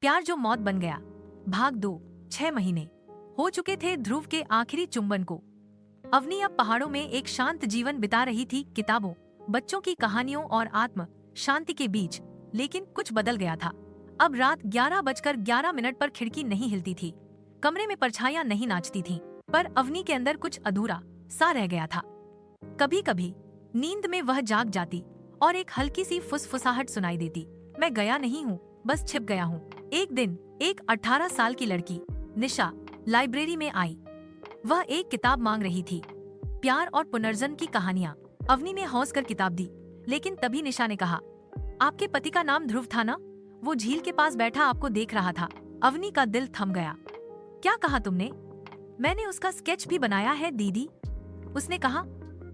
प्यार जो मौत बन गया। भाग 2। 6 महीने हो चुके थे ध्रुव के आखिरी चुंबन को। अवनी अब पहाड़ों में एक शांत जीवन बिता रही थी, किताबों, बच्चों की कहानियों और आत्म शांति के बीच। लेकिन कुछ बदल गया था। अब रात 11:11 पर खिड़की नहीं हिलती थी, कमरे में परछाइयां नहीं नाचती थीं, पर अवनी के अंदर कुछ अधूरा सा रह गया था। कभी कभी नींद में वह जाग जाती और एक हल्की सी फुसफुसाहट सुनाई देती, मैं गया नहीं हूँ, बस छिप गया हूँ। एक दिन एक 18 साल की लड़की निशा लाइब्रेरी में आई। वह एक किताब मांग रही थी, प्यार और पुनर्जन्म की कहानियाँ। अवनी ने हौस कर किताब दी, लेकिन तभी निशा ने कहा, आपके पति का नाम ध्रुव था ना? वो झील के पास बैठा आपको देख रहा था। अवनी का दिल थम गया। क्या कहा तुमने? मैंने उसका स्केच भी बनाया है दीदी। उसने कहा,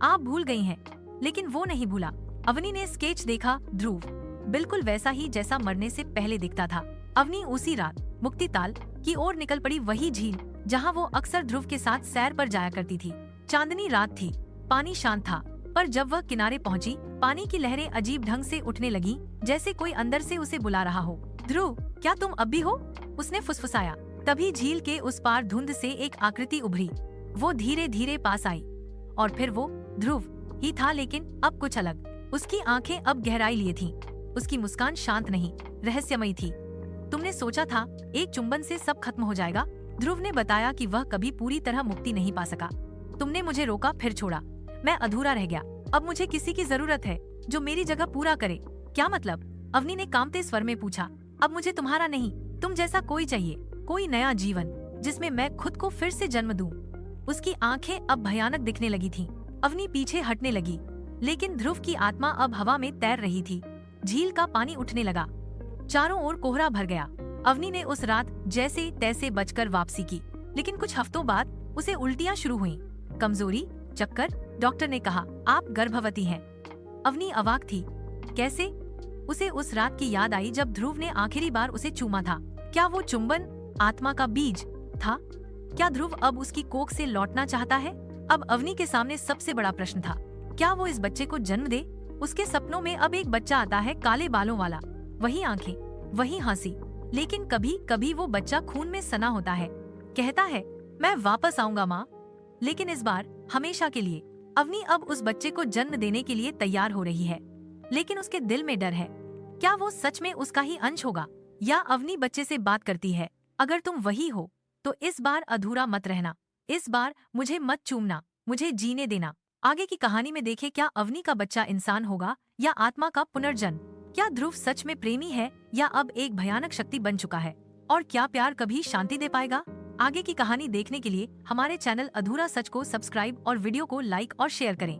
आप भूल गई हैं, लेकिन वो नहीं भूला। अवनी ने स्केच देखा, ध्रुव बिल्कुल वैसा ही जैसा मरने से पहले दिखता था। अवनी उसी रात मुक्तिताल की ओर निकल पड़ी, वही झील जहां वो अक्सर ध्रुव के साथ सैर पर जाया करती थी। चांदनी रात थी, पानी शांत था, पर जब वह किनारे पहुंची, पानी की लहरें अजीब ढंग से उठने लगीं, जैसे कोई अंदर से उसे बुला रहा हो। ध्रुव, क्या तुम अब भी हो? उसने फुसफुसाया। तभी झील के उस पार धुंध से एक आकृति उभरी। वो धीरे धीरे पास आई, और फिर वो ध्रुव ही था, लेकिन अब कुछ अलग। उसकी आंखें अब गहराई लिए थीं। उसकी मुस्कान शांत नहीं, रहस्यमयी थी। तुमने सोचा था एक चुंबन से सब खत्म हो जाएगा? ध्रुव ने बताया कि वह कभी पूरी तरह मुक्ति नहीं पा सका। तुमने मुझे रोका, फिर छोड़ा, मैं अधूरा रह गया। अब मुझे किसी की जरूरत है जो मेरी जगह पूरा करे। क्या मतलब? अवनी ने कांपते स्वर में पूछा। अब मुझे तुम्हारा नहीं, तुम जैसा कोई चाहिए, कोई नया जीवन जिसमें मैं खुद को फिर से जन्म दूं। उसकी आंखें अब भयानक दिखने लगी थीं। अवनी पीछे हटने लगी, लेकिन ध्रुव की आत्मा अब हवा में तैर रही थी। झील का पानी उठने लगा, चारों ओर कोहरा भर गया। अवनी ने उस रात जैसे तैसे बचकर वापसी की, लेकिन कुछ हफ्तों बाद उसे उल्टियां शुरू हुईं, कमजोरी, चक्कर। डॉक्टर ने कहा, आप गर्भवती हैं। अवनी अवाक थी। कैसे? उसे उस रात की याद आई जब ध्रुव ने आखिरी बार उसे चूमा था। क्या वो चुंबन आत्मा का बीज था? क्या ध्रुव अब उसकी कोख से लौटना चाहता है? अब अवनी के सामने सबसे बड़ा प्रश्न था, क्या वो इस बच्चे को जन्म दे? उसके सपनों में अब एक बच्चा आता है, काले बालों वाला, वही आंखें, वही हंसी, लेकिन कभी कभी वो बच्चा खून में सना होता है। कहता है, मैं वापस आऊंगा माँ, लेकिन इस बार हमेशा के लिए। अवनी अब उस बच्चे को जन्म देने के लिए तैयार हो रही है, लेकिन उसके दिल में डर है। क्या वो सच में उसका ही अंश होगा, या अवनी बच्चे से बात करती है? अगर तुम वही हो, तो इस बार अधूरा मत रहना। इस बार मुझे मत चूमना, मुझे जीने देना। आगे की कहानी में देखें, क्या अवनी का बच्चा इंसान होगा या आत्मा का पुनर्जन्म? क्या ध्रुव सच में प्रेमी है या अब एक भयानक शक्ति बन चुका है? और क्या प्यार कभी शांति दे पाएगा? आगे की कहानी देखने के लिए हमारे चैनल अधूरा सच को सब्सक्राइब और वीडियो को लाइक और शेयर करें।